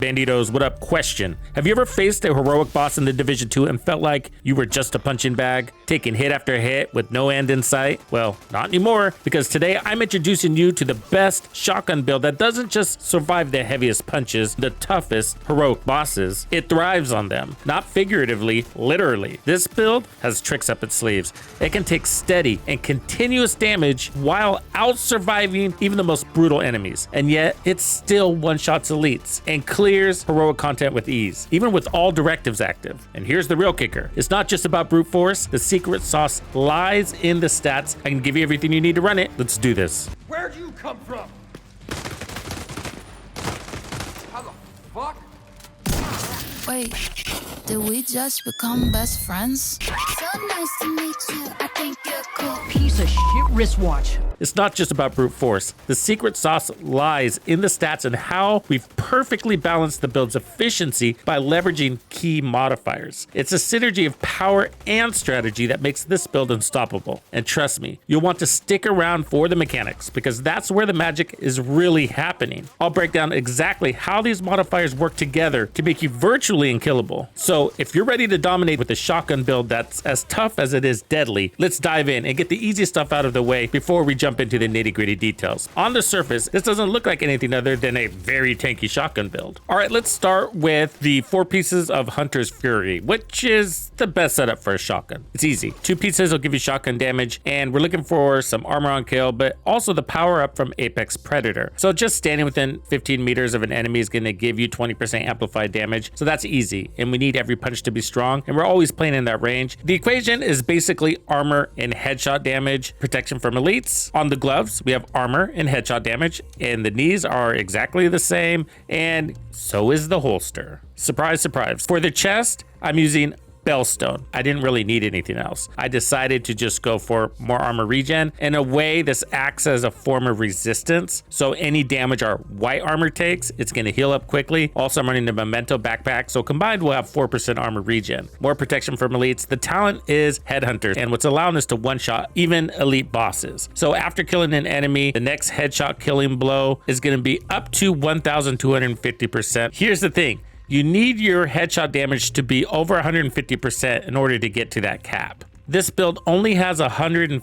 Banditos, what up? Question. Have you ever faced a heroic boss in the Division 2 and felt like you were just a punching bag, taking hit after hit with no end in sight? Well, not anymore, because today I'm introducing you to the best shotgun build that doesn't just survive the heaviest punches, the toughest heroic bosses, it thrives on them. Not figuratively, literally. This build has tricks up its sleeves. It can take steady and continuous damage while out-surviving even the most brutal enemies, and yet it still one-shots elites and clears heroic content with ease, even with all directives active. And here's the real kicker. It's not just about brute force. The secret sauce lies in the stats. I can give you everything you need to run it. Let's do this. Where'd you come from? How the fuck? Wait, did we just become best friends? So nice to meet you. I think you're cool. Piece of shit wristwatch. It's not just about brute force. The secret sauce lies in the stats and how we've perfectly balanced the build's efficiency by leveraging key modifiers. It's a synergy of power and strategy that makes this build unstoppable. And trust me, you'll want to stick around for the mechanics because that's where the magic is really happening. I'll break down exactly how these modifiers work together to make you virtually unkillable. So if you're ready to dominate with a shotgun build that's as tough as it is deadly, let's dive in and get the easy stuff out of the way before we jump into the nitty-gritty details. On the surface, this doesn't look like anything other than a very tanky shotgun build. All right, let's start with the 4 pieces of Hunter's Fury, which is the best setup for a shotgun. It's easy. 2 pieces will give you shotgun damage, and we're looking for some armor on kill, but also the power up from Apex Predator. So just standing within 15 meters of an enemy is going to give you 20% amplified damage. So that's easy, and we need every punch to be strong, and we're always playing in that range. The equation is basically armor and headshot damage, protection from elites. On the gloves, we have armor and headshot damage, and the knees are exactly the same, and so is the holster. Surprise, surprise. For the chest, I'm using Bellstone. I didn't really need anything else. I decided to just go for more armor regen. In a way, this acts as a form of resistance. So any damage our white armor takes, it's going to heal up quickly. Also, I'm running the Memento backpack. So combined, we'll have 4% armor regen. More protection from elites. The talent is Headhunters, and what's allowing us to one-shot even elite bosses. So after killing an enemy, the next headshot killing blow is going to be up to 1,250%. Here's the thing. You need your headshot damage to be over 150% in order to get to that cap. This build only has 115%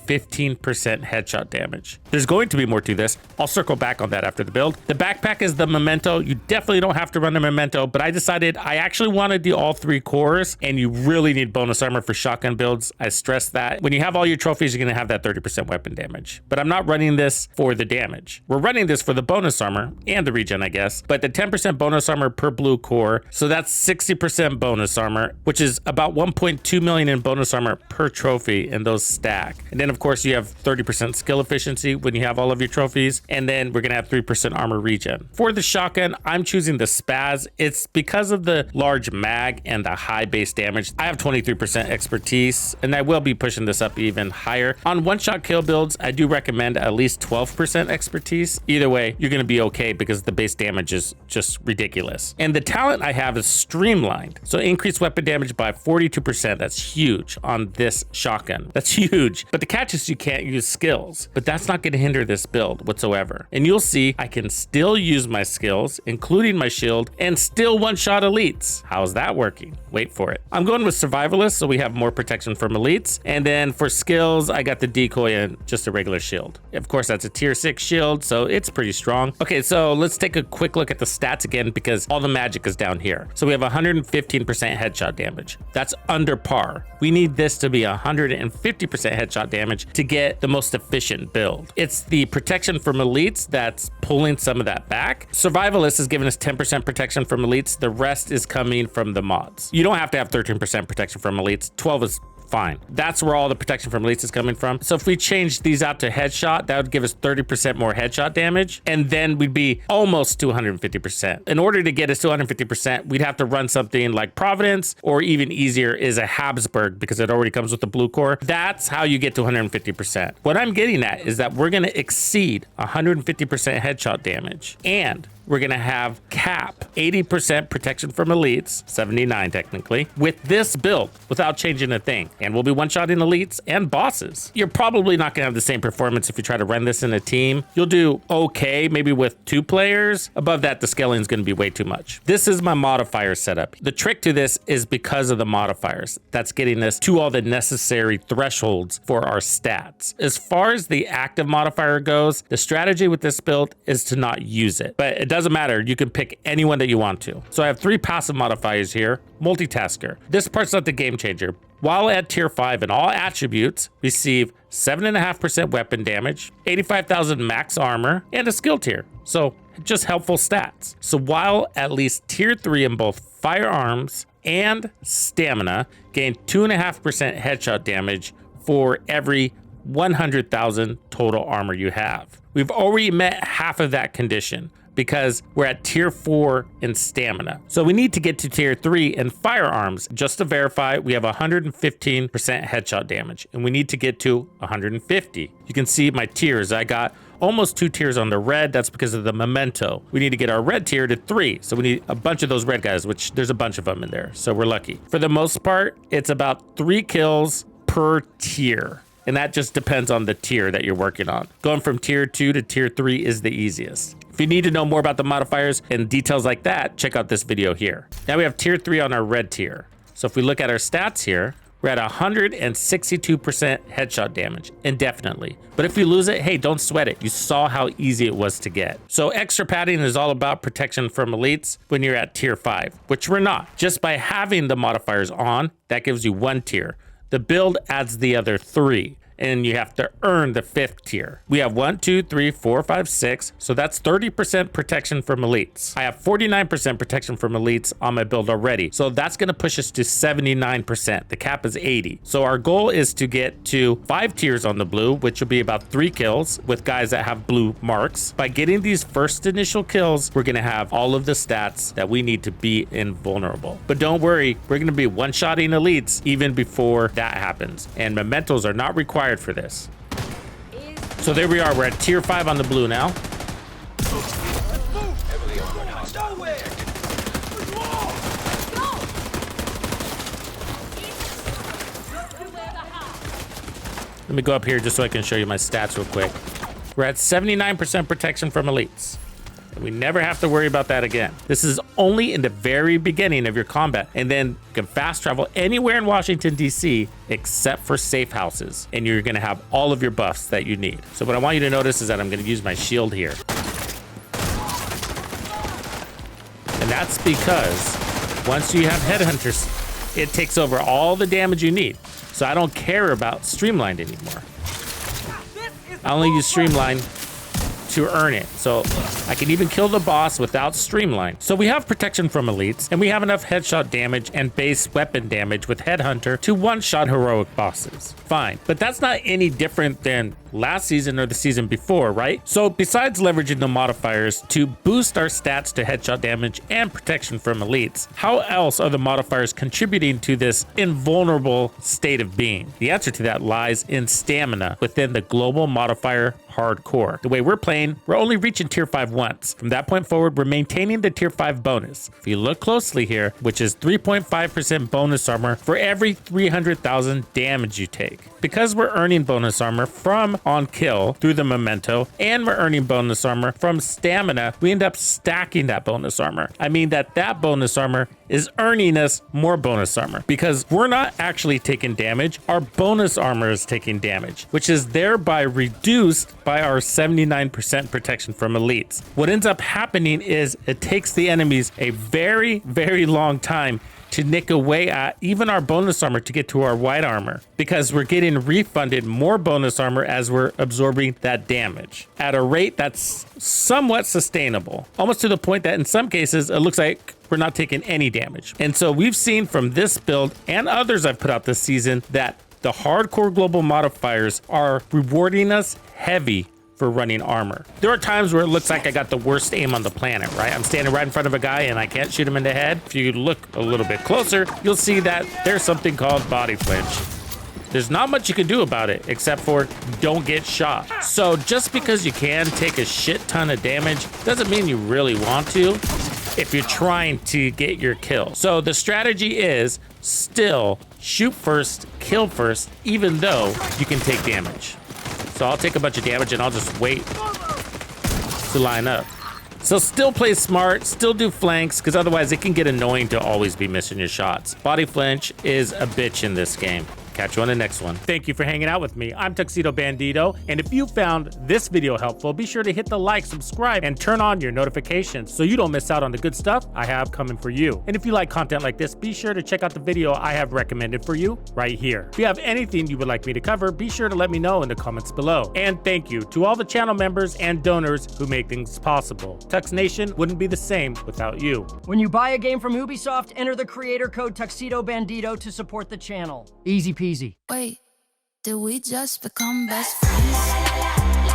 headshot damage. There's going to be more to this. I'll circle back on that after the build. The backpack is the Memento. You definitely don't have to run the Memento, but I decided I actually wanted the all 3 cores, and you really need bonus armor for shotgun builds. I stress that. When you have all your trophies, you're going to have that 30% weapon damage. But I'm not running this for the damage. We're running this for the bonus armor and the regen, I guess. But the 10% bonus armor per blue core, so that's 60% bonus armor, which is about 1.2 million in bonus armor per trophy, and those stack. And then of course you have 30% skill efficiency when you have all of your trophies, and then we're gonna have 3% armor regen. For the shotgun, I'm choosing the Spaz. It's because of the large mag and the high base damage. I have 23% expertise, and I will be pushing this up even higher. On one-shot kill builds, I do recommend at least 12% expertise. Either way, you're gonna be okay because the base damage is just ridiculous. And the talent I have is streamlined. So increased weapon damage by 42%. That's huge on this shotgun. That's huge. But the catch is you can't use skills, but that's not going to hinder this build whatsoever. And you'll see I can still use my skills, including my shield, and still one-shot elites. How's that working? Wait for it. I'm going with survivalist, so we have more protection from elites. And then for skills, I got the decoy and just a regular shield. Of course, that's a tier 6 shield, so it's pretty strong. Okay, so let's take a quick look at the stats again because all the magic is down here. So we have 115% headshot damage. That's under par. We need this to be 150% headshot damage to get the most efficient build. It's the protection from elites that's pulling some of that back. Survivalist is giving us 10% protection from elites. The rest is coming from the mods. You don't have to have 13% protection from elites. 12 is fine. That's where all the protection from elites is coming from. So if we change these out to headshot, that would give us 30% more headshot damage, and then we'd be almost to 150%. In order to get us to 150%, we'd have to run something like Providence, or even easier is a Habsburg because it already comes with the blue core. That's how you get to 150%. What I'm getting at is that we're going to exceed 150% headshot damage, and we're gonna have cap, 80% protection from elites, 79 technically, with this build without changing a thing. And we'll be one-shotting elites and bosses. You're probably not gonna have the same performance if you try to run this in a team. You'll do okay, maybe with 2 players. Above that, the scaling is gonna be way too much. This is my modifier setup. The trick to this is because of the modifiers. That's getting us to all the necessary thresholds for our stats. As far as the active modifier goes, the strategy with this build is to not use it, but it doesn't matter. You can pick anyone that you want to. So I have 3 passive modifiers here. Multitasker. This part's not the game changer. While at tier 5 and all attributes, receive 7.5% weapon damage, 85,000 max armor, and a skill tier. So just helpful stats. So while at least tier 3 in both firearms and stamina, gain 2.5% headshot damage for every 100,000 total armor you have. We've already met half of that condition because we're at tier 4 in stamina. So we need to get to tier 3 in firearms. Just to verify, we have 115% headshot damage, and we need to get to 150. You can see my tiers. I got almost 2 tiers on the red. That's because of the memento. We need to get our red tier to 3. So we need a bunch of those red guys, which there's a bunch of them in there. So we're lucky. For the most part, it's about 3 kills per tier. And that just depends on the tier that you're working on. Going from tier 2 to tier 3 is the easiest. If you need to know more about the modifiers and details like that, check out this video here. Now we have tier 3 on our red tier. So if we look at our stats here, we're at 162% headshot damage indefinitely. But if you lose it, hey, don't sweat it. You saw how easy it was to get. So extra padding is all about protection from elites when you're at tier 5, which we're not. Just by having the modifiers on, that gives you 1 tier. The build adds the other 3. And you have to earn the 5th tier. We have 1, 2, 3, 4, 5, 6. So that's 30% protection from elites. I have 49% protection from elites on my build already. So that's gonna push us to 79%. The cap is 80. So our goal is to get to 5 tiers on the blue, which will be about 3 kills with guys that have blue marks. By getting these first initial kills, we're gonna have all of the stats that we need to be invulnerable. But don't worry, we're gonna be one-shotting elites even before that happens. And mementos are not required for this. So there we are. We're at tier 5 on the blue now. Let me go up here just so I can show you my stats real quick. We're at 79% protection from elites. We never have to worry about that again. This is only in the very beginning of your combat, and then you can fast travel anywhere in Washington, D.C. except for safe houses, and you're gonna have all of your buffs that you need. So what I want you to notice is that I'm gonna use my shield here. And that's because once you have headhunters, it takes over all the damage you need. So I don't care about streamlined anymore. I only use streamline to earn it. So I can even kill the boss without streamline. So we have protection from elites, and we have enough headshot damage and base weapon damage with headhunter to one-shot heroic bosses. Fine, but that's not any different than last season or the season before, right? So besides leveraging the modifiers to boost our stats to headshot damage and protection from elites, how else are the modifiers contributing to this invulnerable state of being? The answer to that lies in stamina within the global modifier Hard Core. The way we're playing, we're only reaching tier 5 once. From that point forward, we're maintaining the tier 5 bonus. If you look closely here, which is 3.5% bonus armor for every 300,000 damage you take. Because we're earning bonus armor from on kill through the memento, and we're earning bonus armor from stamina, we end up stacking that bonus armor. I mean that bonus armor is earning us more bonus armor because we're not actually taking damage. Our bonus armor is taking damage, which is thereby reduced by our 79% protection from elites. What ends up happening is it takes the enemies a very, very long time to nick away at even our bonus armor to get to our white armor, because we're getting refunded more bonus armor as we're absorbing that damage at a rate that's somewhat sustainable, almost to the point that in some cases it looks like we're not taking any damage. And so we've seen from this build and others I've put out this season that the hardcore global modifiers are rewarding us heavy for running armor. There are times where it looks like I got the worst aim on the planet, right? I'm standing right in front of a guy and I can't shoot him in the head. If you look a little bit closer, you'll see that there's something called body flinch. there's not much you can do about it except for don't get shot. So just because you can take a shit ton of damage doesn't mean you really want to if you're trying to get your kill. So the strategy is still shoot first, kill first, even though you can take damage. So I'll take a bunch of damage and I'll just wait to line up. So still play smart, still do flanks, because otherwise it can get annoying to always be missing your shots. Body flinch is a bitch in this game. Catch you on the next one. Thank you for hanging out with me. I'm Tuxedo Bandido, and if you found this video helpful, be sure to hit the like, subscribe, and turn on your notifications so you don't miss out on the good stuff I have coming for you. And if you like content like this, be sure to check out the video I have recommended for you right here. If you have anything you would like me to cover, be sure to let me know in the comments below. And thank you to all the channel members and donors who make things possible. Tux Nation wouldn't be the same without you. When you buy a game from Ubisoft, enter the creator code Tuxedo Bandido to support the channel. Easy peasy. Wait, did we just become best friends?